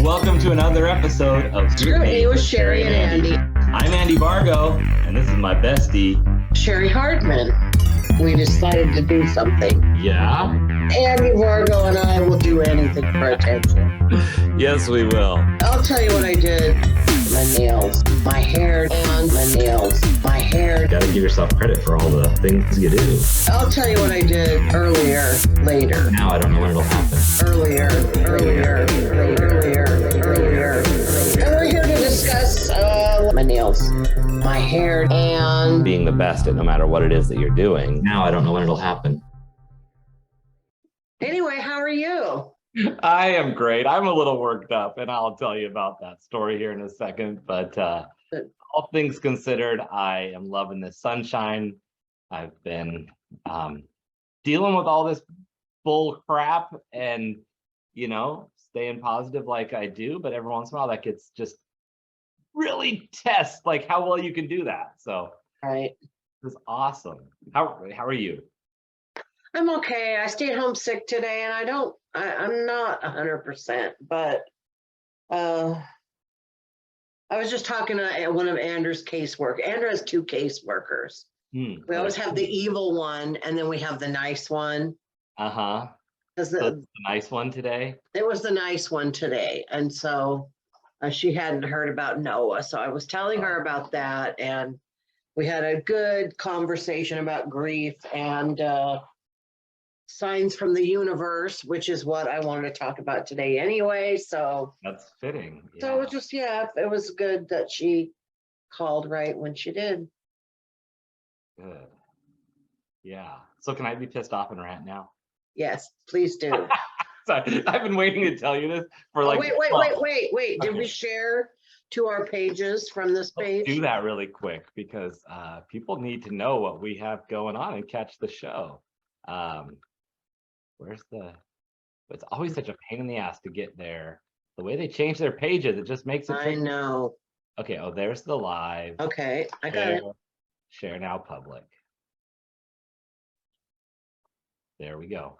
Welcome to another episode of Scrutiny with Cheri and Andy. I'm Andy Vargo, and this is my bestie, Cheri Hardman. We decided to do something. Yeah? Andy Vargo and I will do anything for attention. Yes, we will. I'll tell you what I did. My nails, my hair, and my nails, my hair. You gotta give yourself credit for all the things you do. I'll tell you what I did earlier, later. Now I don't know when it'll happen. Earlier. And we're here to discuss my nails, my hair, and Being the best at no matter what it is that you're doing. Now I don't know when it'll happen. anyway, how are you? I am great. I'm a little worked up, and I'll tell you about that story here in a second. But all things considered, I am loving this sunshine. I've been dealing with all this bull crap and, staying positive like I do. But every once in a while, that gets just really test like how well you can do that. So Right. it's awesome. How are you? I'm okay. I stayed home sick today, and I'm not 100%, but I was just talking to one of Andrew's casework. Andrew has two caseworkers. We always have the evil one, and then we have the nice one. Uh-huh. Because So it's the nice one today. it was the nice one today, and so she hadn't heard about Noah. So I was telling her about that, and we had a good conversation about grief and signs from the universe, which is what I wanted to talk about today anyway. So That's fitting. so it just, it was good that she called right when she did. Good. Yeah. So can I be pissed off and rant now? Yes, please do. Sorry, I've been waiting to tell you this for Oh, like. wait. Did Okay. we share to our pages from this Let's page? do that really quick because people need to know what we have going on and catch the show. It's always such a pain in the ass to get there. The way they change their pages, it just makes it I tricky. know. Okay, there's the live. Okay, I got it. Share now public. There we go.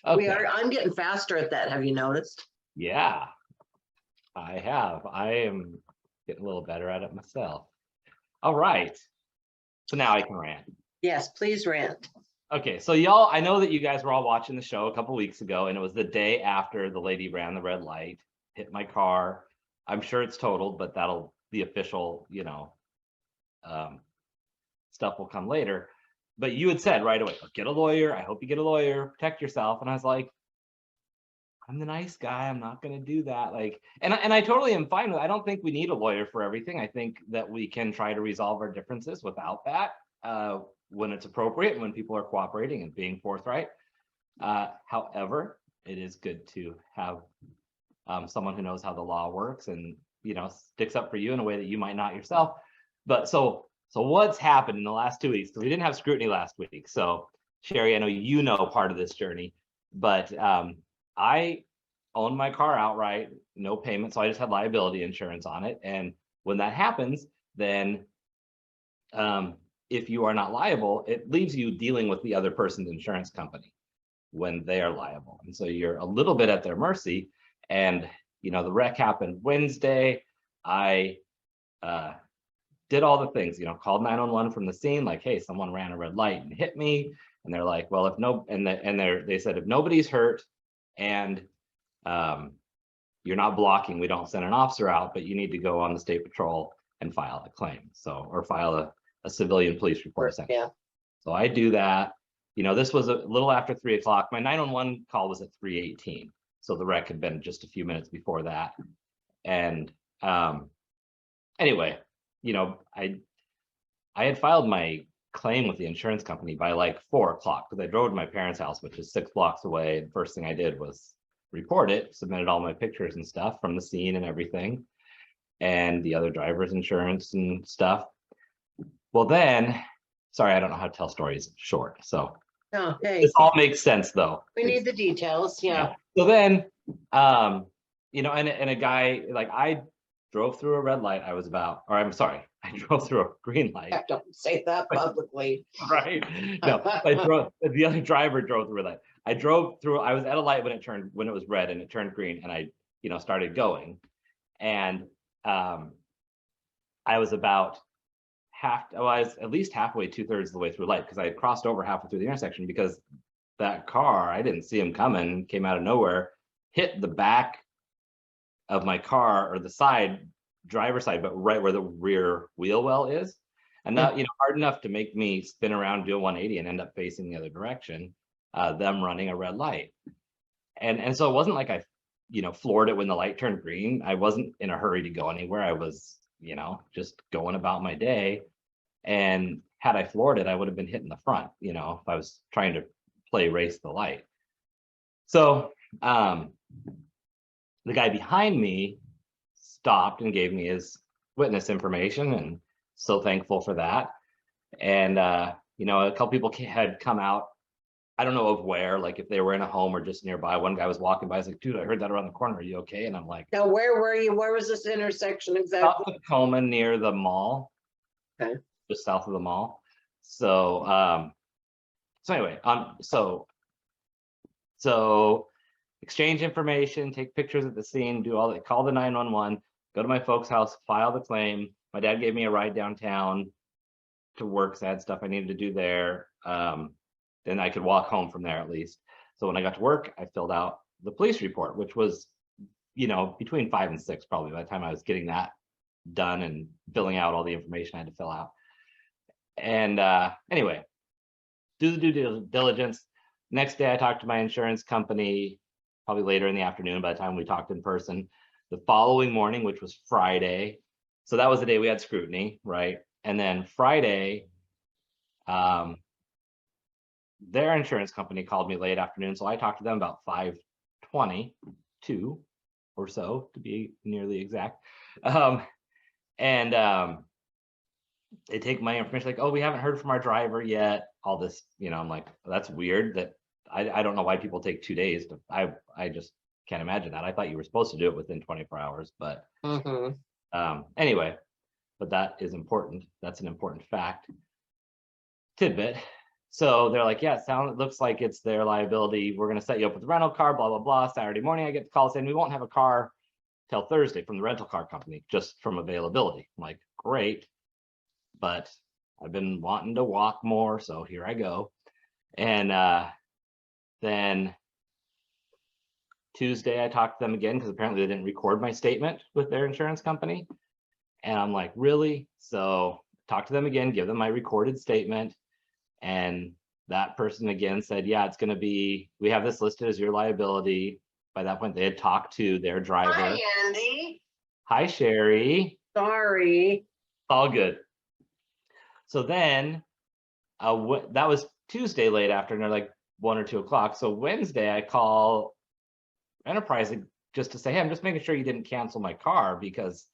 Okay. I'm getting faster at that. Have you noticed? Yeah, I have. I am getting a little better at it myself. All right. So now I can rant. Yes, please rant. Okay, so y'all, I know that you guys were all watching the show a couple weeks ago, and it was the day after the lady ran the red light, hit my car. I'm sure it's totaled, but the official, stuff will come later. But you had said right away, get a lawyer. I hope you get a lawyer, protect yourself. And I was like, I'm the nice guy. I'm not going to do that. And I totally am fine with it. I don't think we need a lawyer for everything. I think that we can try to resolve our differences without that when it's appropriate, when people are cooperating and being forthright. However, it is good to have someone who knows how the law works and, sticks up for you in a way that you might not yourself. But so what's happened in the last 2 weeks? Because we didn't have scrutiny last week. So Cheri, I know you know part of this journey, but I owned my car outright, no payment. So I just had liability insurance on it. And when that happens, then if you are not liable, it leaves you dealing with the other person's insurance company when they are liable. And so you're a little bit at their mercy. And, the wreck happened Wednesday. I did all the things, called 911 from the scene, like, hey, someone ran a red light and hit me. And they're like, well, they said, if nobody's hurt and you're not blocking, we don't send an officer out, but you need to go on the state patrol and file a claim. Or file a civilian police report. Yeah. So I do that. This was a little after 3:00. My 911 call was at 3:18. So the wreck had been just a few minutes before that. And anyway, I had filed my claim with the insurance company by like 4:00 because I drove to my parents' house, which is 6 blocks away. And first thing I did was report it, submitted all my pictures and stuff from the scene and everything, and the other driver's insurance and stuff. Well, then, sorry, I don't know how to tell stories short. So this all makes sense though. We need the details. Yeah. So then, and a guy, like, I drove through a red light. I drove through a green light. Don't say that publicly. Right. No, the other driver drove through a light. I was at a light when it was red and it turned green, and I, started going. And I was about I was at least halfway, 2/3 of the way through light, because I had crossed over halfway through the intersection, because that car, I didn't see him coming, came out of nowhere, hit the back of my car, or the side, driver's side, but right where the rear wheel well is. And that, hard enough to make me spin around, do a 180 and end up facing the other direction, them running a red light. And so it wasn't like I, floored it when the light turned green. I wasn't in a hurry to go anywhere. I was, just going about my day. And had I floored it, I would have been hitting the front, if I was trying to play race the light. So the guy behind me stopped and gave me his witness information, and so thankful for that. And a couple people had come out, I don't know of where, like if they were in a home or just nearby. One guy was walking by, I was like, dude, I heard that around the corner, are you okay? And I'm like, now where were you? Where was this intersection exactly? South of Tacoma, near the mall. Okay. Just south of the mall. So anyway, so exchange information, take pictures at the scene, do all that, call the 911, go to my folks' house, file the claim. My dad gave me a ride downtown to work, so I had stuff I needed to do there. Then I could walk home from there at least. So when I got to work, I filled out the police report, which was, between 5 and 6 probably by the time I was getting that done and filling out all the information I had to fill out. And anyway, do the due diligence. Next day, I talked to my insurance company, probably later in the afternoon by the time we talked in person. The following morning, which was Friday, so that was the day we had scrutiny, right? And then Friday, their insurance company called me late afternoon, so I talked to them about 5:22 or so, to be nearly exact. They take my information, like, oh, we haven't heard from our driver yet, all this, I'm like, that's weird. That I don't know why people take 2 days to, I just can't imagine that. I thought you were supposed to do it within 24 hours, but anyway, but that is important. That's an important fact tidbit. So they're like, yeah, it looks like it's their liability. We're going to set you up with a rental car, blah, blah, blah. Saturday morning, I get the call saying we won't have a car till Thursday from the rental car company, just from availability. I'm like, great, but I've been wanting to walk more, so here I go. And then Tuesday, I talked to them again, because apparently they didn't record my statement with their insurance company. And I'm like, really? So talk to them again, give them my recorded statement. And that person again said, yeah, it's going to be, we have this listed as your liability. By that point, they had talked to their driver. Hi, Andy. Hi, Cheri. Sorry. All good. So then that was Tuesday late afternoon, like 1 or 2 o'clock. So Wednesday, I call Enterprise just to say, hey, I'm just making sure you didn't cancel my car, because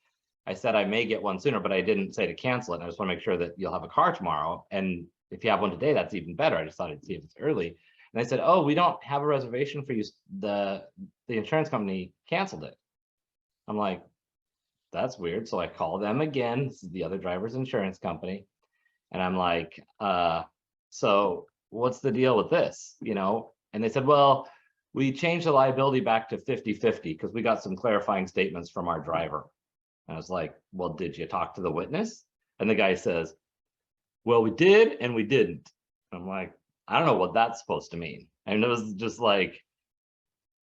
I said I may get one sooner, but I didn't say to cancel it. I just want to make sure that you'll have a car tomorrow. And if you have one today, that's even better. I just thought I'd see if it's early. And they said, oh, we don't have a reservation for you. The insurance company canceled it. I'm like, that's weird. So I call them again. This is the other driver's insurance company. And I'm like, so what's the deal with this? And they said, well, we changed the liability back to 50-50 because we got some clarifying statements from our driver. And I was like, well, did you talk to the witness? And the guy says, well, we did and we didn't. I'm like, I don't know what that's supposed to mean. And it was just like,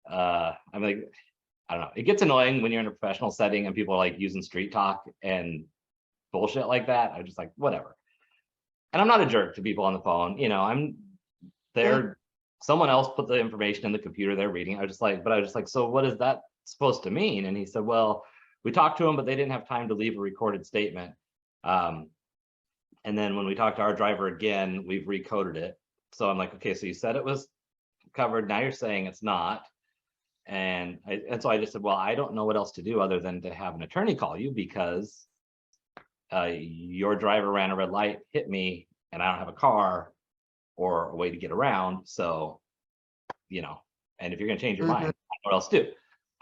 I'm like, I don't know. It gets annoying when you're in a professional setting and people are like using street talk and bullshit like that. I'm just like, whatever. And I'm not a jerk to people on the phone. I'm there. Someone else put the information in the computer they're reading. I was just like, so what is that supposed to mean? And he said, well, we talked to them, but they didn't have time to leave a recorded statement. And then when we talked to our driver again, we've recoded it. So I'm like, okay, so you said it was covered. Now you're saying it's not. And so I just said, well, I don't know what else to do other than to have an attorney call you, because your driver ran a red light, hit me, and I don't have a car or a way to get around. So, and if you're going to change your mind, I don't know what else to do.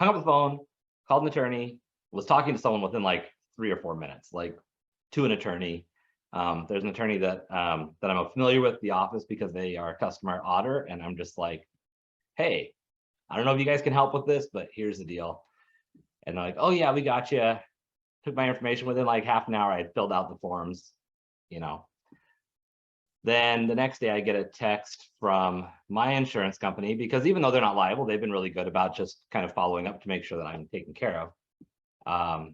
Hung up the phone, called an attorney, was talking to someone within like 3 or 4 minutes, like to an attorney. There's an attorney that I'm familiar with the office because they are a customer auditor. And I'm just like, hey, I don't know if you guys can help with this, but here's the deal. And they're like, oh yeah, we got you. Took my information. Within like half an hour, I had filled out the forms, you know. Then the next day I get a text from my insurance company, because even though they're not liable, they've been really good about just kind of following up to make sure that I'm taken care of.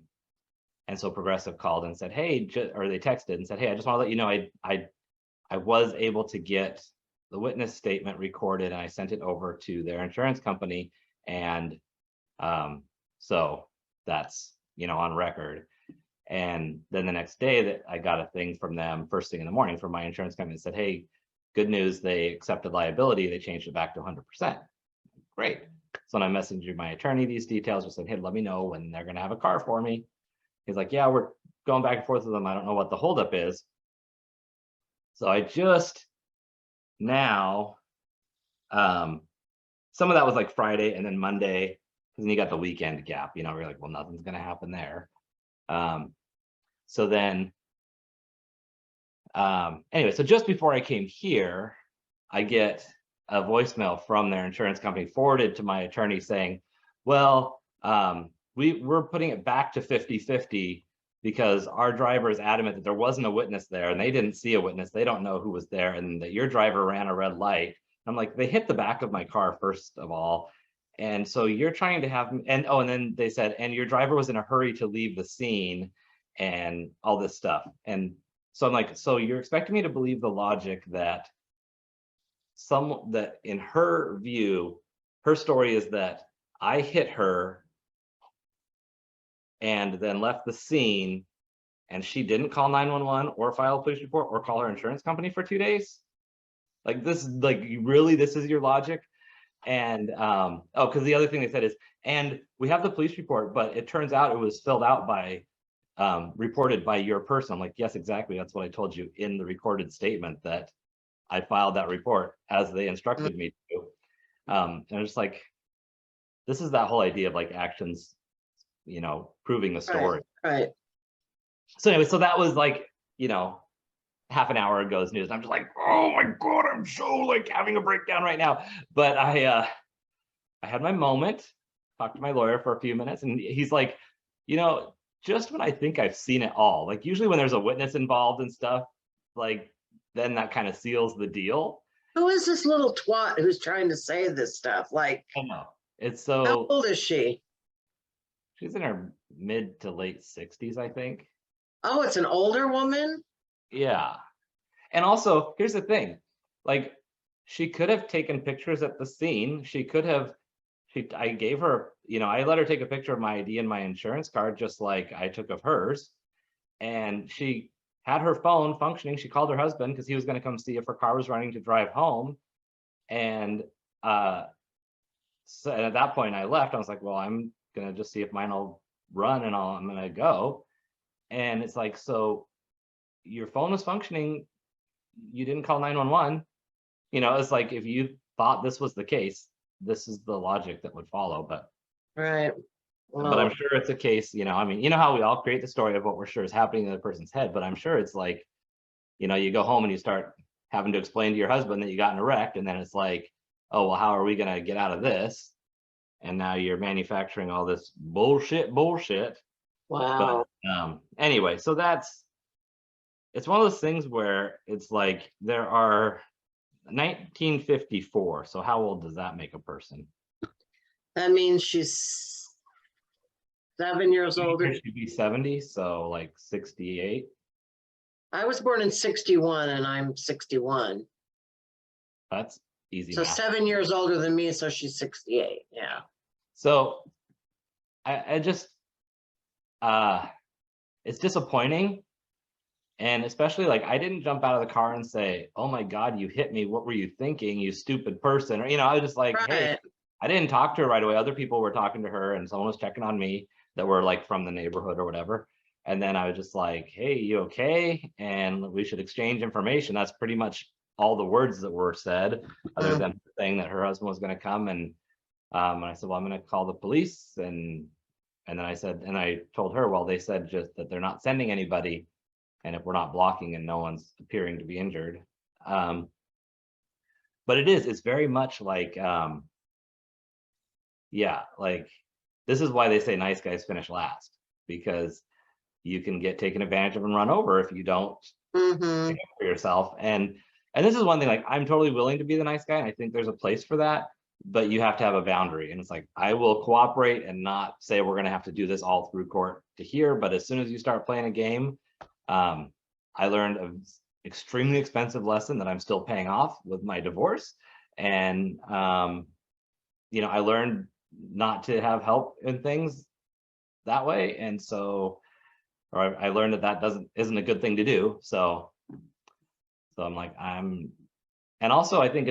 And so Progressive called and said, hey, or they texted and said, hey, I just want to let you know, I was able to get the witness statement recorded and I sent it over to their insurance company. And so that's, you know, on record. And then the next day that I got a thing from them first thing in the morning from my insurance company that said, hey, good news, they accepted liability. They changed it back to 100%. Great. So when I messaged my attorney these details, just said, hey, let me know when they're going to have a car for me. He's like, yeah, we're going back and forth with them. I don't know what the holdup is. So I just now, some of that was like Friday and then Monday, because then you got the weekend gap, you know, we're like, well, nothing's going to happen there. So then, anyway, so just before I came here, I get a voicemail from their insurance company forwarded to my attorney saying, well, we're putting it back to 50-50 because our driver is adamant that there wasn't a witness there and they didn't see a witness. They don't know who was there and that your driver ran a red light. I'm like, they hit the back of my car, first of all. And so you're trying to have, and oh, and then they said, and your driver was in a hurry to leave the scene and all this stuff. And so I'm like, so you're expecting me to believe the logic that that in her view, her story is that I hit her and then left the scene and she didn't call 911 or file a police report or call her insurance company for 2 days? Like this, like really, this is your logic? And oh, because the other thing they said is, and we have the police report, but it turns out it was filled out by reported by your person. I'm like, yes, exactly. That's what I told you in the recorded statement, that I filed that report as they instructed me to. And I'm just like, this is that whole idea of like actions, you know, proving the story. Right. So anyway, so that was like, you know, half an hour ago's news. I'm just like, oh my God, I'm so like having a breakdown right now. But I had my moment, talked to my lawyer for a few minutes, and he's like, you know, just when I think I've seen it all, like usually when there's a witness involved and stuff, like then that kind of seals the deal. Who is this little twat who's trying to say this stuff? Like, I know. It's how so, old is she? she's in her mid to late 60s, I think. Oh, it's an older woman? Yeah. And also, here's the thing, like she could have taken pictures at the scene. She could have, I gave her, you know, I let her take a picture of my ID and my insurance card, just like I took of hers. And she had her phone functioning. She called her husband because he was going to come see if her car was running to drive home. And so at that point I left. I was like, well, I'm going to just see if mine will run and I'm going to go. And it's like, so your phone was functioning. You didn't call 911. You know, it's like, if you thought this was the case, this is the logic that would follow. But Right. but Well, I'm sure it's a case, you know, I mean, you know how we all create the story of what we're sure is happening in the person's head, but I'm sure it's like, you know, you go home and you start having to explain to your husband that you got in a wreck, and then it's like, oh, well, how are we going to get out of this? And now you're manufacturing all this bullshit. wow. But anyway, so it's one of those things where it's like there are 1954. So how old does that make a person? That means she's 7 years older. She'd be 70, so like 68. I was born in 61 and I'm 61. That's easy So math. 7 years older than me, so she's 68. Yeah. So I just it's disappointing. And especially like I didn't jump out of the car and say, oh my God, you hit me. What were you thinking, you stupid person? Or, you know, I was just like, hey, I didn't talk to her right away. Other people were talking to her and someone was checking on me that were like from the neighborhood or whatever. And then I was just like, hey, you okay? And we should exchange information. That's pretty much all the words that were said, other than saying that her husband was going to come. And I said, well, I'm going to call the police. And then I said, and I told her, well, they said just that they're not sending anybody. And if we're not blocking and no one's appearing to be injured. But it's very much like, yeah, like this is why they say nice guys finish last, because you can get taken advantage of and run over if you don't Mm-hmm. stick up for yourself. And this is one thing, like, I'm totally willing to be the nice guy, and I think there's a place for that, but you have to have a boundary. And it's like, I will cooperate and not say we're going to have to do this all through court to here, but as soon as you start playing a game, I learned an extremely expensive lesson that I'm still paying off with my divorce. And I learned not to have help in things that way, and so, or I learned that isn't a good thing to do. So I'm like, and also I think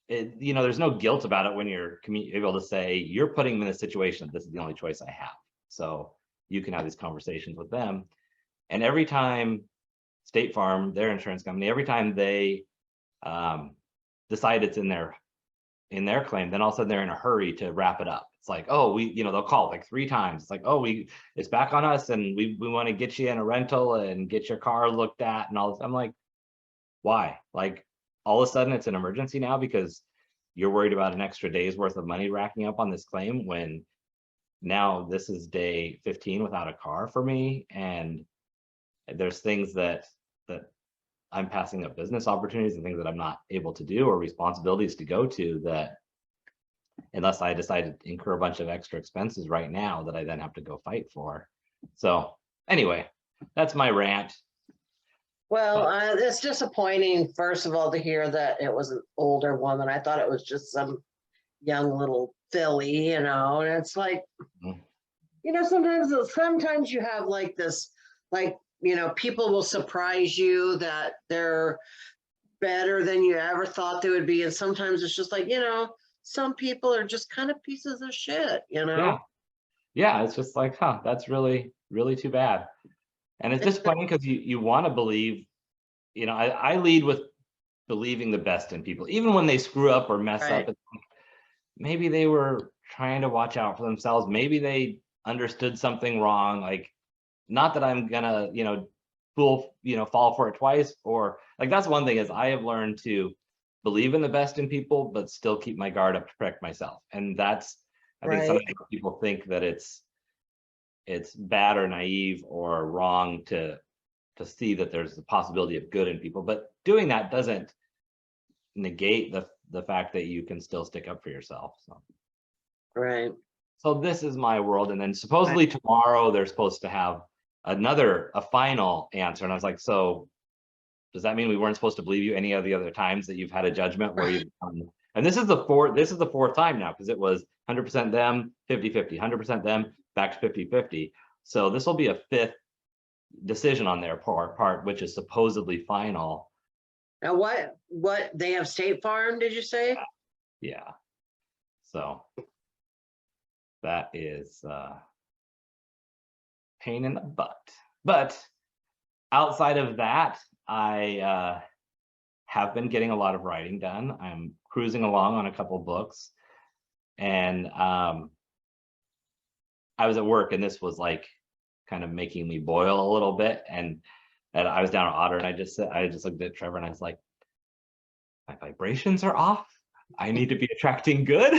there's no guilt about it when you're able to say, you're putting me in a situation, this is the only choice I have. So you can have these conversations with them. And every time State Farm, their insurance company, every time they decide it's in their claim, then all of a sudden they're in a hurry to wrap it up. It's like, oh, they'll call like 3 times. It's like, oh, it's back on us, and we want to get you in a rental and get your car looked at and all this. I'm like, why? Like, all of a sudden it's an emergency now because you're worried about an extra day's worth of money racking up on this claim, when now this is day 15 without a car for me, and there's things that I'm passing up, business opportunities and things that I'm not able to do, or responsibilities to go to, that unless I decide to incur a bunch of extra expenses right now that I then have to go fight for. So anyway, that's my rant. Well, it's disappointing, first of all, to hear that it was an older woman. I thought it was just some young little filly, and it's like, sometimes you have like this, like, people will surprise you that they're better than you ever thought they would be. And sometimes it's just like, some people are just kind of pieces of shit, Yeah, it's just like, that's really, really too bad. And it's disappointing because you want to believe, I lead with believing the best in people, even when they screw up or mess Right. up. Maybe they were trying to watch out for themselves. Maybe they understood something wrong. Like, not that I'm gonna, fall for it twice, or like, that's one thing, is I have learned to believe in the best in people, but still keep my guard up to protect myself. And that's, I think sometimes people think that it's bad or naive or wrong to see that there's the possibility of good in people, but doing that doesn't negate the fact that you can still stick up for yourself. So Right. So this is my world. And then supposedly tomorrow they're supposed to have a final answer. And I was like, so does that mean we weren't supposed to believe you any of the other times that you've had a judgment where you've and this is the fourth time now, because it was 100% them, 50-50, 100% them, back to 50-50. So this will be a 5th decision on their part, which is supposedly final. Now, what they have State Farm, did you say? Yeah. So that is pain in the butt. But outside of that, I have been getting a lot of writing done. I'm cruising along on a couple books, and I was at work, and this was like kind of making me boil a little bit. And I was down at Otter, and I just looked at Trevor, and I was like, my vibrations are off. I need to be attracting good,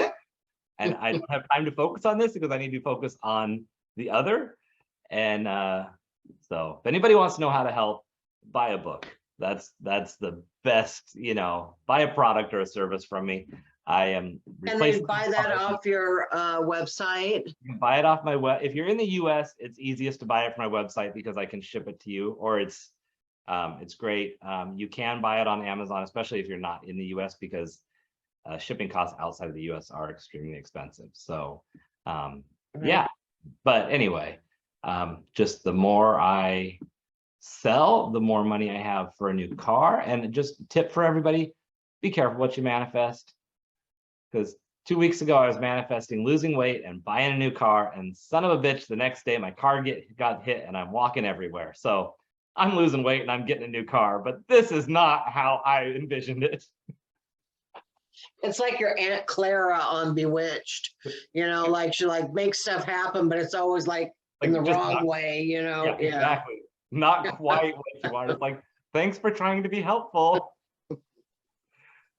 and I don't have time to focus on this because I need to focus on the other. And so if anybody wants to know how to help, buy a book. That's the best, buy a product or a service from me. I am replacing. And then buy that off your website. You can buy it off my web. If you're in the US, it's easiest to buy it from my website because I can ship it to you, or it's great. You can buy it on Amazon, especially if you're not in the US, because shipping costs outside of the US are extremely expensive. So yeah, but anyway, just the more I sell, the more money I have for a new car. And just a tip for everybody, be careful what you manifest, because 2 weeks ago I was manifesting losing weight and buying a new car, and son of a bitch, the next day my car got hit and I'm walking everywhere. So I'm losing weight and I'm getting a new car, but this is not how I envisioned it. It's like your Aunt Clara on Bewitched, like she makes stuff happen, but it's always like in the wrong way, Yeah, exactly. Not quite what you want. It's like, thanks for trying to be helpful.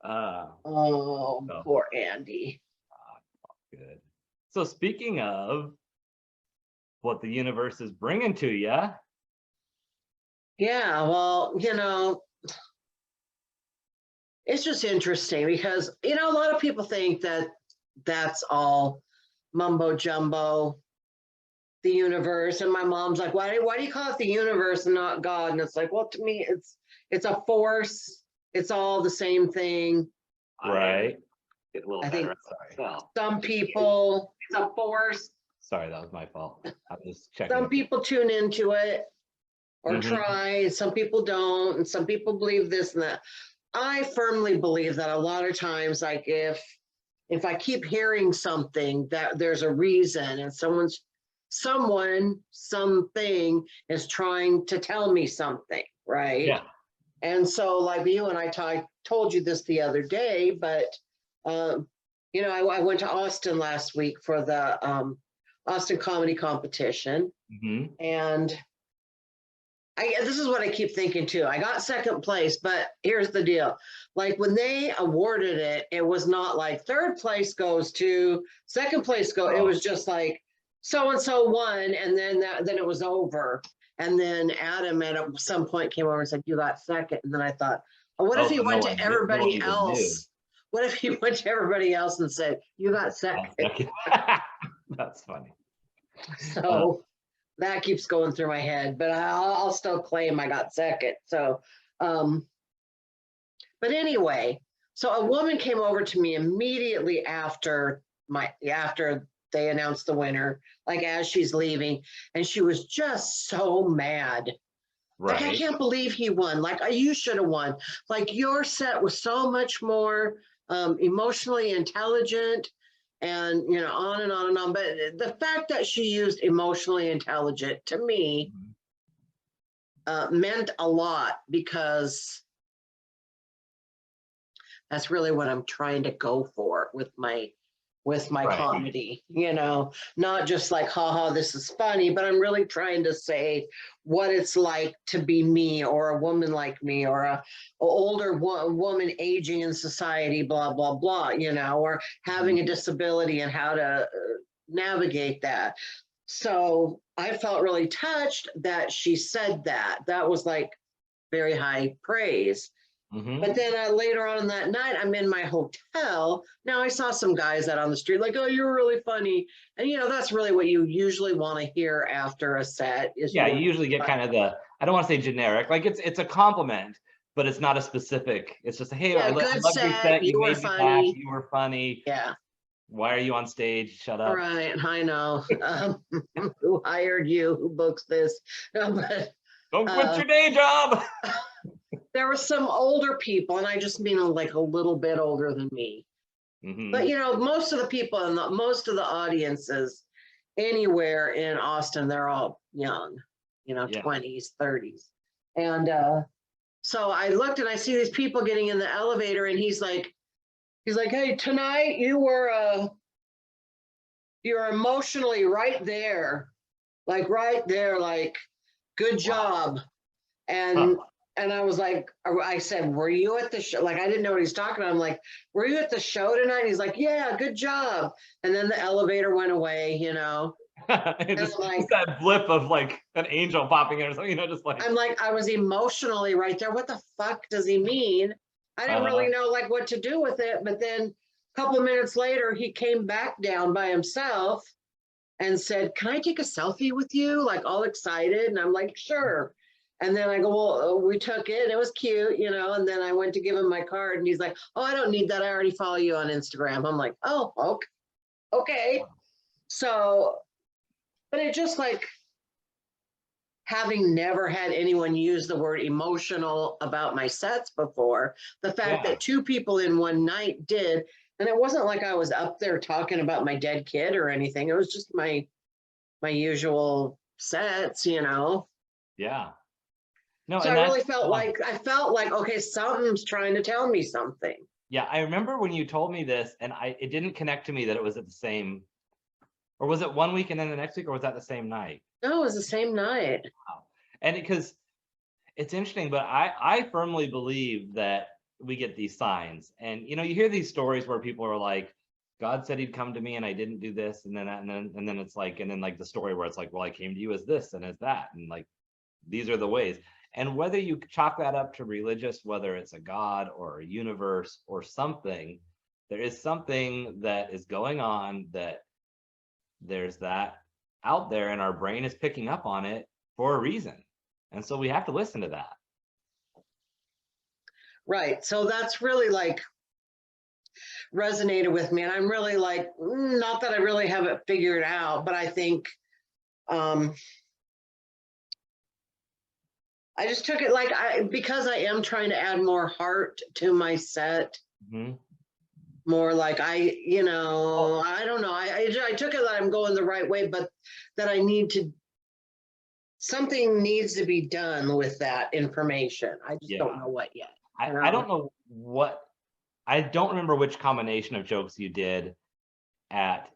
Poor Andy. Good. So speaking of what the universe is bringing to you, Yeah, well, it's just interesting because, a lot of people think that that's all mumbo jumbo, the universe. And my mom's like, why do you call it the universe and not God? And it's like, well, to me, it's a force. It's all the same thing. right? Get a little I better. think Well, some people, it's a force. Sorry, that was my fault. I was checking. Some people tune into it or Mhm. try, some people don't, and some people believe this and that. I firmly believe that a lot of times, like if I keep hearing something, that there's a reason, and something is trying to tell me something, right? Yeah. And so, like you and I told you this the other day, but I went to Austin last week for the Austin comedy competition, Mhm. and this is what I keep thinking too. I got second place, but here's the deal. Like when they awarded it, it was not like third place goes to, second place go. It was just like so-and-so won, and then it was over. And then Adam at some point came over and said, you got second. And then I thought, oh, what if he so went no to one everybody even else? knew. What if he went to everybody else and said, you got second? That's funny. So that keeps going through my head, but I'll still claim I got second. So, but anyway, so a woman came over to me immediately after they announced the winner, like as she's leaving, and she was just so mad. Like, I Right. can't believe he won. Like, you should have won. Like, your set was so much more emotionally intelligent, and on and on and on. But the fact that she used emotionally intelligent to me meant a lot, because that's really what I'm trying to go for with my Right. comedy, not just like, haha, this is funny, but I'm really trying to say what it's like to be me, or a woman like me, or a older woman aging in society, blah, blah, blah, or having a disability and how to navigate that. So I felt really touched that she said that. That was like very high praise. Mhm. But then later on that night, I'm in my hotel. Now I saw some guys out on the street like, oh, you're really funny. And, that's really what you usually want to hear after a set. Is Yeah, you usually get kind of I don't want to say generic, like it's a compliment, but it's not a specific. It's just, hey, Yeah, I good love your set, set. you You were made me laugh. funny. You were funny. Yeah. Why are you on stage? Shut up. Right. I know. Who hired you? Who books this? No, but Don't quit your day job. there were some older people, and I just mean like a little bit older than me. Mhm. But most of the people and most of the audiences anywhere in Austin, they're all young, Yeah. 20s, 30s. And so I looked and I see these people getting in the elevator, and he's like, hey, tonight you're emotionally right there, like good job. And and I was like, I said, were you at the show? Like, I didn't know what he's talking about. I'm like, were you at the show tonight? And he's like, yeah, good job. And then the elevator went away, just that blip of like an angel popping in or something, just like. I'm like, I was emotionally right there. What the fuck does he mean? I didn't really know like what to do with it. But then a couple of minutes later, he came back down by himself and said, can I take a selfie with you? Like, all excited. And I'm like, sure. And then I go, well, we took it. It was cute, and then I went to give him my card, and he's like, oh, I don't need that. I already follow you on Instagram. I'm like, oh, okay. So, but it just like, having never had anyone use the word emotional about my sets before, the fact that two people in one night did, and it wasn't like I was up there talking about my dead kid or anything. It was just my usual sets, Yeah. No, so and I really felt like, okay, something's trying to tell me something. Yeah, I remember when you told me this, and it didn't connect to me that it was at the same, or was it one week and then the next week, or was that the same night? No, it was the same night. Wow. And because it's interesting, but I firmly believe that we get these signs, and you hear these stories where people are like, God said he'd come to me and I didn't do this, and then it's like, and then like the story where it's like, well, I came to you as this and as that, and like these are the ways. And whether you chalk that up to religious, whether it's a God or a universe or something, there is something that is going on, that there's that out there, and our brain is picking up on it for a reason. And so we have to listen to that. Right. So that's really like resonated with me. And I'm really like, not that I really have it figured out, but I think I just took it like because I am trying to add more heart to my set. Mm-hmm. More like I don't know. I took it that I'm going the right way, but that I need to, something needs to be done with that information. I just don't know what yet. I don't know what, I don't remember which combination of jokes you did at,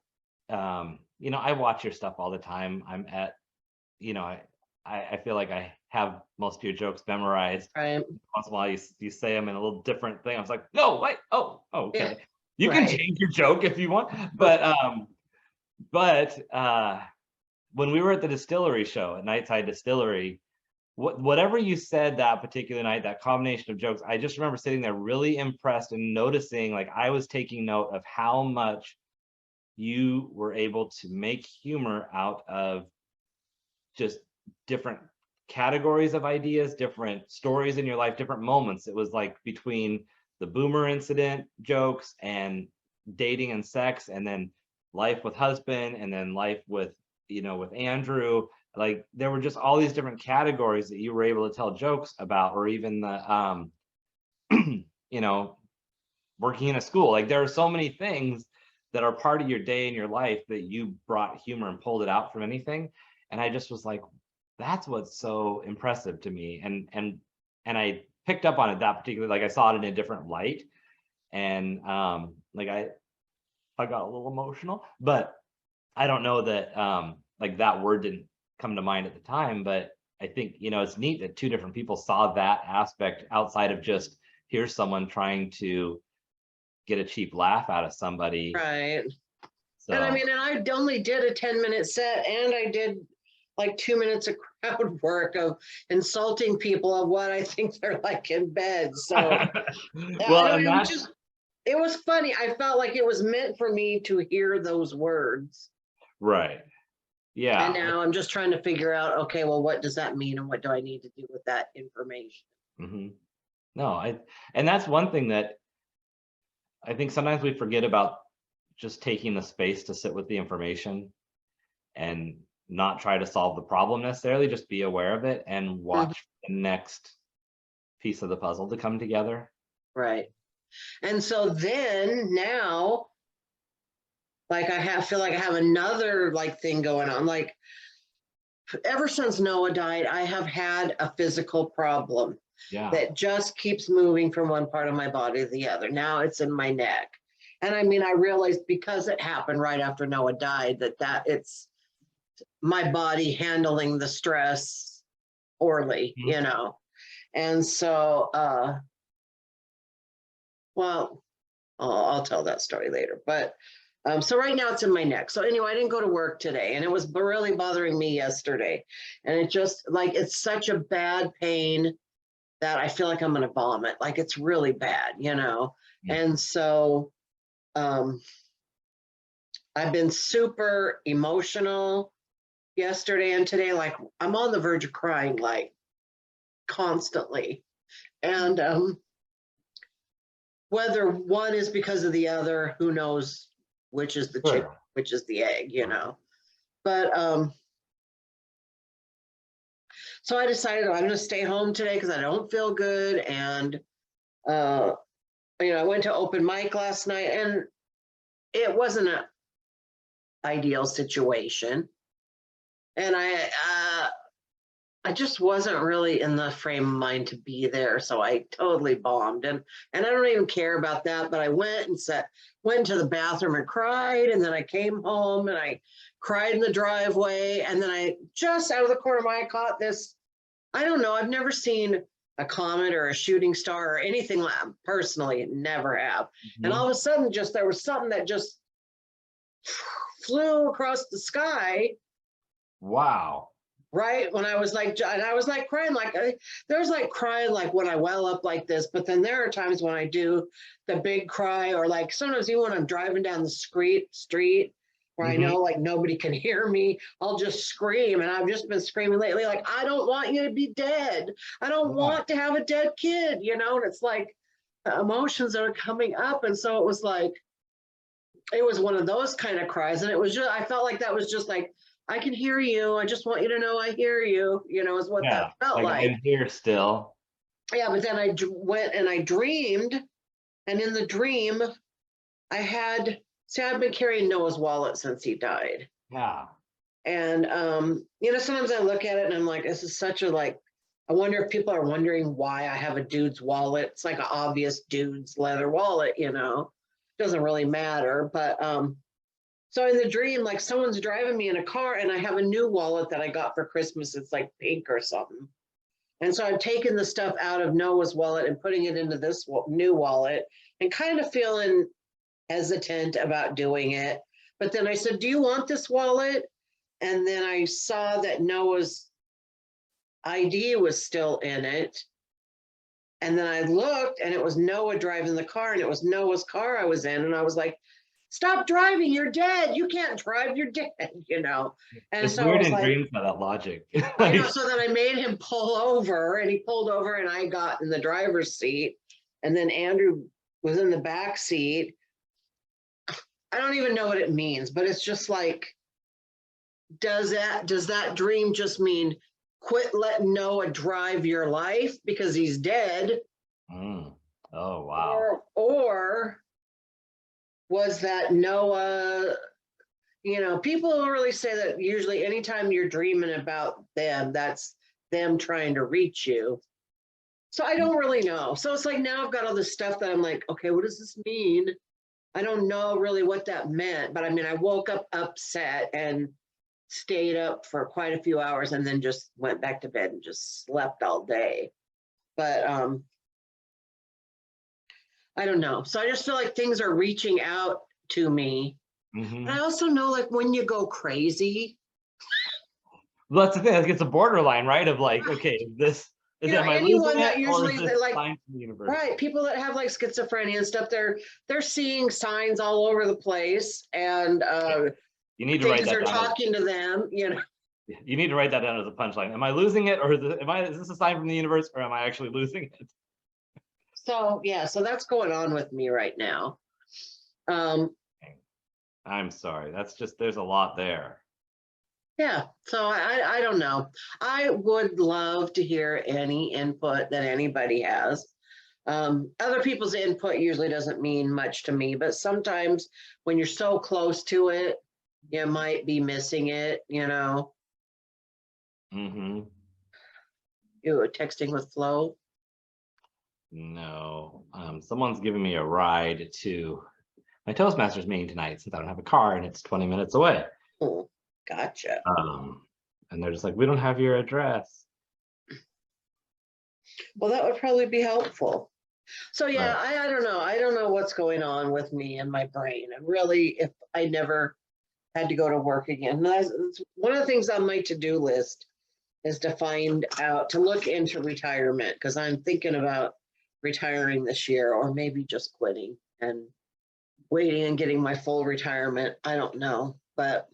I watch your stuff all the time. I'm at, I feel like I have most of your jokes memorized. Right. Once in a while you say them in a little different thing. I was like, no, wait, okay. Yeah. You can change your joke if you want. But when we were at the distillery show at Nightside Distillery, whatever you said that particular night, that combination of jokes, I just remember sitting there really impressed and noticing, like I was taking note of how much you were able to make humor out of just different categories of ideas, different stories in your life, different moments. It was like between the boomer incident jokes and dating and sex, and then life with husband, and then life with, with Andrew. Like there were just all these different categories that you were able to tell jokes about, or even the, working in a school. Like there are so many things that are part of your day and your life that you brought humor and pulled it out from anything. And I just was like, that's what's so impressive to me. And I picked up on it that particularly, like I saw it in a different light. And like I got a little emotional, but I don't know that like that word didn't come to mind at the time, but I think, it's neat that two different people saw that aspect outside of just, here's someone trying to get a cheap laugh out of somebody. Right. So, and I only did a 10-minute set, and I did like 2 minutes of crowd work of insulting people of what I think they're like in bed. So well, it was funny. I felt like it was meant for me to hear those words. Right. Yeah. And now I'm just trying to figure out, okay, well, what does that mean? And what do I need to do with that information? Mm-hmm. No, and that's one thing that I think sometimes we forget about, just taking the space to sit with the information and not try to solve the problem necessarily, just be aware of it and watch the next piece of the puzzle to come together. Right. And so then now, like feel like I have another like thing going on. Like ever since Noah died, I have had a physical problem that just keeps moving from one part of my body to the other. Now it's in my neck. And I realized because it happened right after Noah died, that it's my body handling the stress poorly, And so, well, I'll tell that story later. But so right now it's in my neck. So anyway, I didn't go to work today, and it was really bothering me yesterday. And it just like, it's such a bad pain that I feel like I'm going to vomit. Like it's really bad, And so I've been super emotional yesterday and today. Like I'm on the verge of crying, like constantly. And whether one is because of the other, who knows which is the chicken, which is the egg, But so I decided I'm going to stay home today because I don't feel good. And I went to open mic last night, and it wasn't an ideal situation. And I just wasn't really in the frame of mind to be there. So I totally bombed. And I don't even care about that. But I went to the bathroom and cried. And then I came home and I cried in the driveway. And then I just out of the corner of my eye caught this, I don't know, I've never seen a comet or a shooting star or anything like that. Personally, never have. And all of a sudden, there was something that just flew across the sky. Wow. Right when I was like, and I was like crying, like there's like crying like when I well up like this, but then there are times when I do the big cry, or like sometimes even when I'm driving down the street where I know like nobody can hear me, I'll just scream. And I've just been screaming lately, like, I don't want you to be dead. I don't want to have a dead kid, you know. And it's like the emotions that are coming up, and so it was like, it was one of those kind of cries, and it was just, I felt like that was just like, I can hear you. I just want you to know I hear you, you know, is what that felt like. I'm here still. Yeah, but then I went and I dreamed, and in the dream, I had, see, I've been carrying Noah's wallet since he died. Yeah. And, you know, sometimes I look at it and I'm like, this is such a, like, I wonder if people are wondering why I have a dude's wallet. It's like an obvious dude's leather wallet, you know, doesn't really matter. But, so in the dream, like someone's driving me in a car and I have a new wallet that I got for Christmas. It's like pink or something. And so I'm taking the stuff out of Noah's wallet and putting it into this new wallet and kind of feeling hesitant about doing it. But then I said, do you want this wallet? And then I saw that Noah's ID was still in it. And then I looked and it was Noah driving the car, and it was Noah's car I was in. And I was like, stop driving, you're dead. You can't drive, you're dead, you know. And It's so weird I was in like, dreams by that logic. I know. So then I made him pull over, and he pulled over, and I got in the driver's seat. And then Andrew was in the back seat. I don't even know what it means, but it's just like, does that dream just mean quit letting Noah drive your life because he's dead? Oh, wow. Or was that Noah, you know, people don't really say that usually anytime you're dreaming about them, that's them trying to reach you. So I don't really know. So it's like now I've got all this stuff that I'm like, okay, what does this mean? I don't know really what that meant, but I mean, I woke up upset and stayed up for quite a few hours and then just went back to bed and just slept all day. But I don't know. So I just feel like things are reaching out to me. And I also know, like, when you go crazy. Well, that's the thing. Like, it's a borderline, right? Of like, okay, this is, You know, am I anyone losing that it, usually or is this like, sign from the universe? right, people that have like schizophrenia and stuff, they're seeing signs all over the place, and You need to write things that are down. talking to them, you know. You need to write that down as a punchline. Am I losing it, or is this a sign from the universe, or am I actually losing it? So yeah, so that's going on with me right now. I'm sorry. That's just, there's a lot there. Yeah, so I don't know. I would love to hear any input that anybody has. Other people's input usually doesn't mean much to me, but sometimes when you're so close to it, you might be missing it, you know. You were texting with Flo? No. Someone's giving me a ride to my Toastmasters meeting tonight since I don't have a car and it's 20 minutes away. Oh, gotcha. And they're just like, we don't have your address. Well, that would probably be helpful. So yeah, I don't know. I don't know what's going on with me and my brain. And really, if I never had to go to work again. That's one of the things on my to-do list is to find out, to look into retirement, because I'm thinking about retiring this year, or maybe just quitting and waiting and getting my full retirement. I don't know, but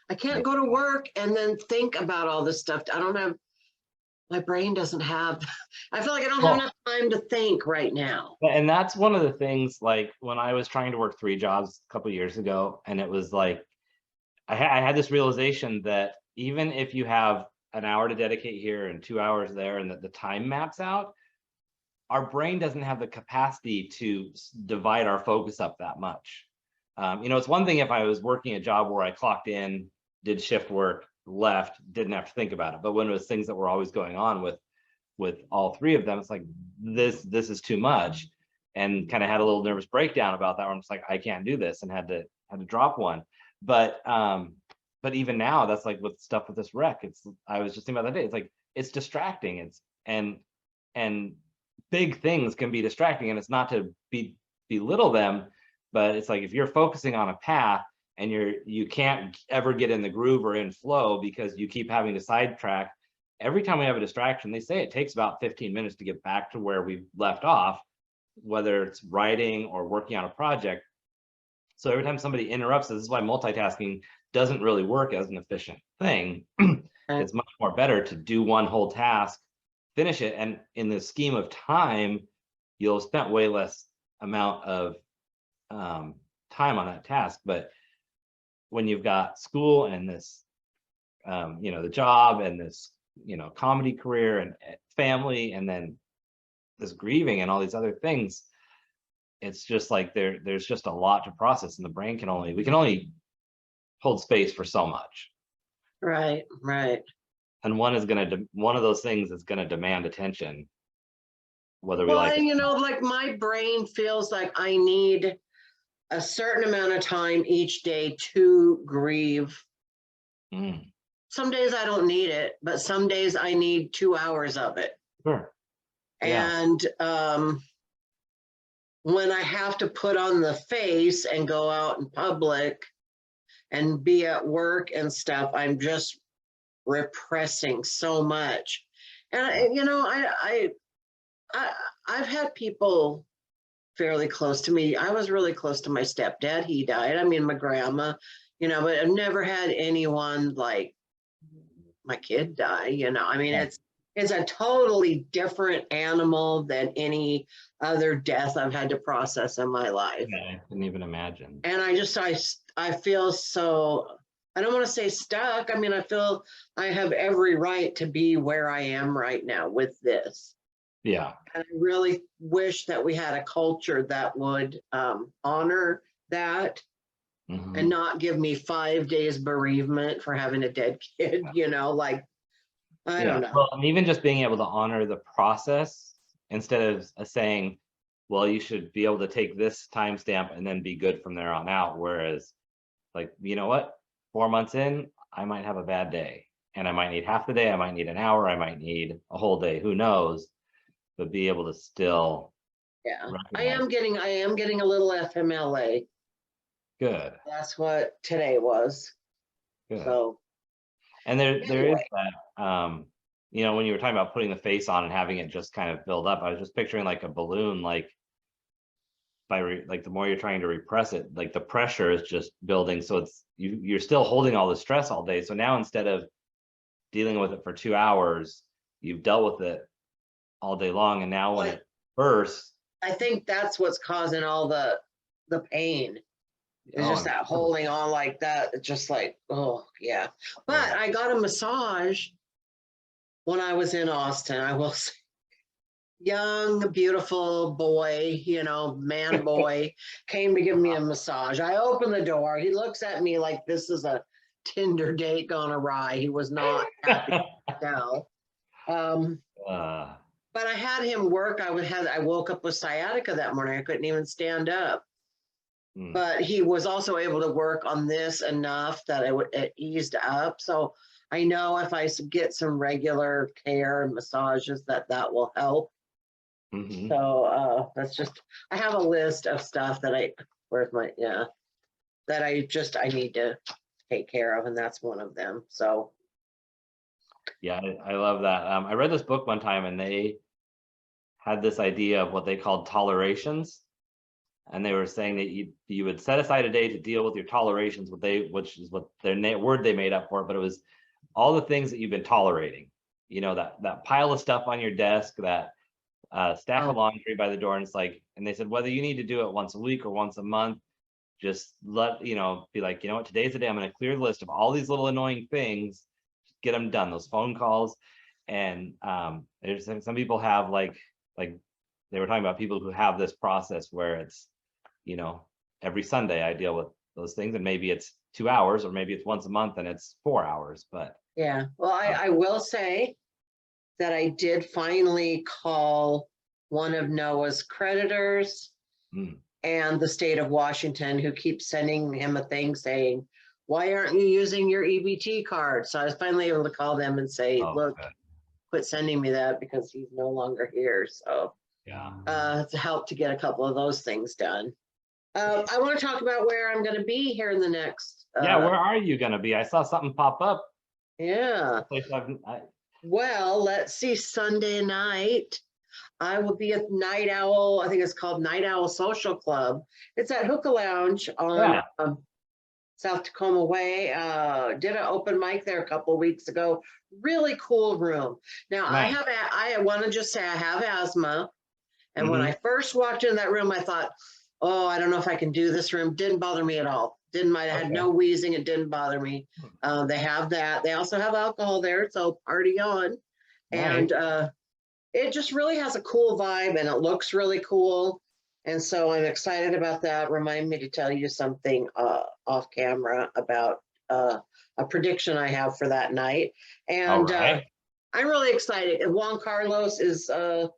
I can't go to work and then think about all this stuff. I don't have, my brain doesn't have, I feel like I don't have enough time to think right now. And that's one of the things, like when I was trying to work 3 jobs a couple of years ago, and it was like, I had this realization that even if you have an hour to dedicate here and 2 hours there, and that the time maps out, our brain doesn't have the capacity to divide our focus up that much. You know, it's one thing if I was working a job where I clocked in, did shift work, left, didn't have to think about it. But when it was things that were always going on with all 3 of them, it's like, this is too much, and kind of had a little nervous breakdown about that, where I'm just like, I can't do this, and had to drop one. But even now, that's like with stuff with this wreck, it's, I was just thinking about that day, it's like, it's distracting. It's and big things can be distracting, and it's not to belittle them, But it's like if you're focusing on a path and you can't ever get in the groove or in flow because you keep having to sidetrack. Every time we have a distraction, they say it takes about 15 minutes to get back to where we left off, whether it's writing or working on a project. So every time somebody interrupts, this is why multitasking doesn't really work as an efficient thing. It's much more better to do one whole task, finish it, and in the scheme of time, you'll spend way less amount of time on that task. But when you've got school and this, the job and this, comedy career and family, and then this grieving and all these other things, it's just like there's just a lot to process, and the brain we can only hold space for so much. Right. And one of those things is gonna demand attention, whether we like it. Like my brain feels like I need a certain amount of time each day to grieve. Some days I don't need it, but some days I need 2 hours of it. Sure. Yeah. And when I have to put on the face and go out in public and be at work and stuff, I'm just repressing so much. And I've had people fairly close to me. I was really close to my stepdad. He died. I mean, my grandma, but I've never had anyone like my kid die. I mean, it's a totally different animal than any other death I've had to process in my life. Yeah, I couldn't even imagine. And I feel so, I don't want to say stuck. I mean, I feel I have every right to be where I am right now with this. Yeah. And I really wish that we had a culture that would honor that and not give me 5 days bereavement for having a dead kid, like, I don't know. Well, and even just being able to honor the process instead of saying, well, you should be able to take this timestamp and then be good from there on out. Whereas, like, you know what? 4 months in, I might have a bad day, and I might need half the day. I might need an hour. I might need a whole day. Who knows? But be able to still. Yeah, I am getting a little FMLA. Good. That's what today was. Good. So. And there is that, when you were talking about putting the face on and having it just kind of build up, I was just picturing like a balloon, like the more you're trying to repress it, like the pressure is just building. So you're still holding all the stress all day. So now instead of dealing with it for 2 hours, you've dealt with it all day long. And now when it bursts, I think that's what's causing all the pain. It's just that holding on like that. It's just like, oh yeah. But I got a massage when I was in Austin. I will say, young, beautiful boy, man boy, came to give me a massage. I opened the door. He looks at me like this is a Tinder date gone awry. He was not happy to tell. But I had him work. I woke up with sciatica that morning. I couldn't even stand up. But he was also able to work on this enough that it eased up. So I know if I get some regular care and massages that will help. So that's just, I have a list of stuff that I need to take care of, and that's one of them. So yeah, I love that. I read this book one time, and they had this idea of what they called tolerations. And they were saying that you would set aside a day to deal with your tolerations, which is what their word they made up for it, but it was all the things that you've been tolerating. That pile of stuff on your desk, that stack of laundry by the door, and it's like, and they said whether you need to do it once a week or once a month, just be like, you know what, today's the day I'm going to clear the list of all these little annoying things, get them done, those phone calls. And there's some people have like they were talking about people who have this process where it's, every Sunday I deal with those things, and maybe it's 2 hours, or maybe it's once a month and it's 4 hours. But yeah, well, I will say that I did finally call one of Noah's creditors and the state of Washington, who keeps sending him a thing saying, why aren't you using your EBT card? So I was finally able to call them and say, look, quit sending me that, because he's no longer here. So yeah, it's helped to get a couple of those things done. I want to talk about where I'm going to be here in the next. Yeah, where are you gonna be? I saw something pop up. Yeah. Place Well, let's see. Sunday night, I will be at Night Owl. I think it's called Night Owl Social Club. It's at Hookah Lounge on yeah, South Tacoma Way. Did an open mic there a couple of weeks ago. Really cool room. Now nice. I want to just say I have asthma. And when Hmm. I first walked in that room, I thought, oh, I don't know if I can do this room. Didn't bother me at all. Didn't mind. I had Okay. no wheezing. It didn't bother me. They have that. They also have alcohol there. So party on. Nice. And it just really has a cool vibe and it looks really cool. And so I'm excited about that. Remind me to tell you something off camera about a prediction I have for that night. All And right. I'm really excited. Juan Carlos is I thought you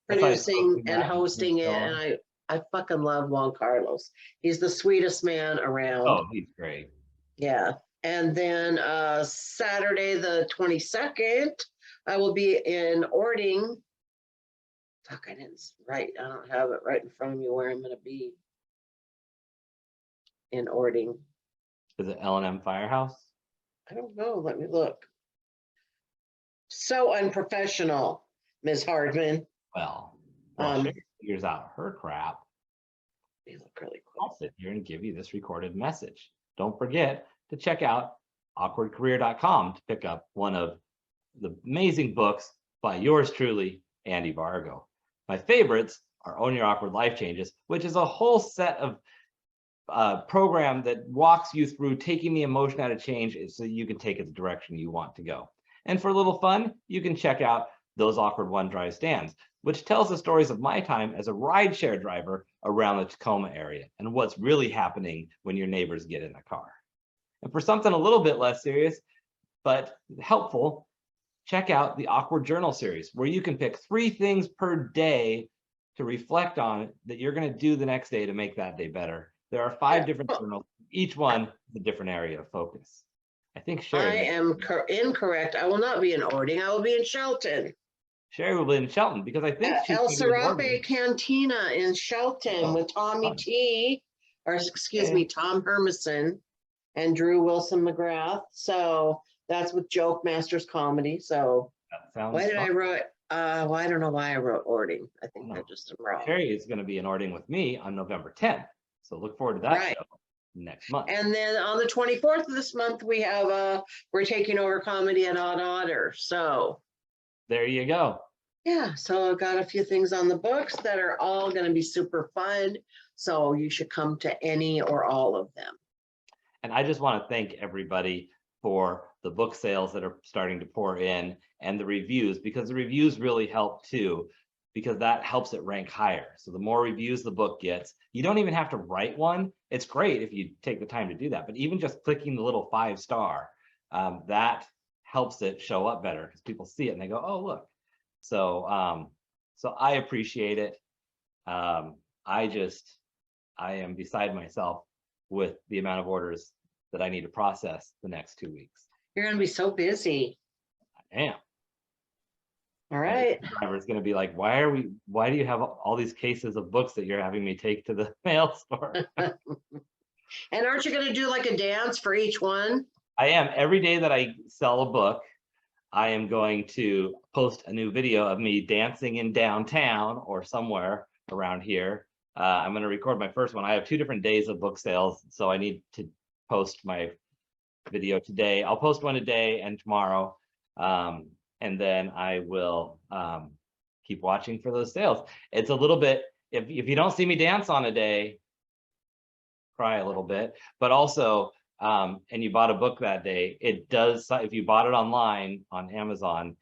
producing posted and that. hosting it. And I fucking love Juan Carlos. He's the sweetest man around. Oh, he's great. Yeah. And then Saturday the 22nd, I will be in Ording. Fuck, I didn't write. I don't have it right in front of me where I'm going to be in Ording. Is it L&M Firehouse? I don't know. Let me look. So unprofessional, Ms. Hardman. Well, Um, Sherry figures out her crap. Let me look really quick. I'll sit here and give you this recorded message. Don't forget to check out awkwardcareer.com to pick up one of the amazing books by yours truly, Andy Vargo. My favorites are Own Your Awkward Life Changes, which is a whole set of program that walks you through taking the emotion out of change so you can take it the direction you want to go. And for a little fun, you can check out Those Awkward One-Drive Stands, which tells the stories of my time as a rideshare driver around the Tacoma area and what's really happening when your neighbors get in the car. And for something a little bit less serious, but helpful, check out the Awkward Journal series, where you can pick 3 things per day to reflect on that you're going to do the next day to make that day better. There are 5 different journals, each one is a different area of focus. I think I Sherry am incorrect. I will not be in Ording. I will be in Shelton. will be in Shelton because I think she's El going to be in Oregon. Serape Cantina in Shelton with Tommy fun. T, or excuse me, Tom Hermison and Drew Wilson McGrath. So that's with Joke Masters Comedy. So That sounds why did fun. I write? Well, I don't know why I wrote Ording. I think I just am wrong. Cheri is going to be in Ording with me on November 10th. So look forward to that show next month. And then on the 24th of this month, we have we're taking over comedy at Odd Otter. So there you go. yeah, so I've got a few things on the books that are all going to be super fun. So you should come to any or all of them. And I just want to thank everybody for the book sales that are starting to pour in and the reviews, because the reviews really help too, because that helps it rank higher. So the more reviews the book gets, you don't even have to write one. It's great if you take the time to do that, but even just clicking the little 5-star, that helps it show up better because people see it and they go, oh, look. So, so I appreciate it. I am beside myself with the amount of orders that I need to process the next 2 weeks. You're going to be so busy. I am. All right. The driver's going to be like, why do you have all these cases of books that you're having me take to the mail store? And aren't you going to do like a dance for each one? I am. Every day that I sell a book, I am going to post a new video of me dancing in downtown or somewhere around here. I'm going to record my first one. I have 2 different days of book sales, so I need to post my video today. I'll post one today and tomorrow, and then I will keep watching for those sales. It's a little bit, if you don't see me dance on a day, cry a little bit, but also, and you bought a book that day, it does, if you bought it online on Amazon,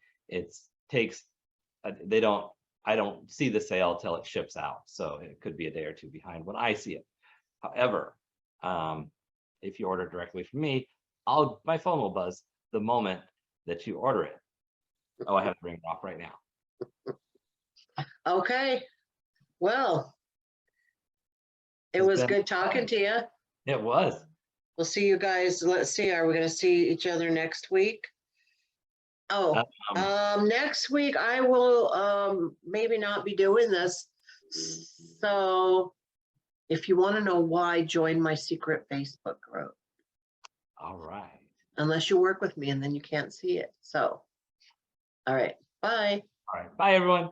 I don't see the sale till it ships out. So it could be a day or 2 behind when I see it. However, if you order directly from me, my phone will buzz the moment that you order it. Oh, I have to bring it off right now. Okay. Well, it was good talking to you. It was. We'll see you guys. Let's see. Are we going to see each other next week? Oh, next week I will maybe not be doing this. So If you want to know why, join my secret Facebook group. All right. Unless you work with me and then you can't see it. So, all right, bye. All right. Bye, everyone.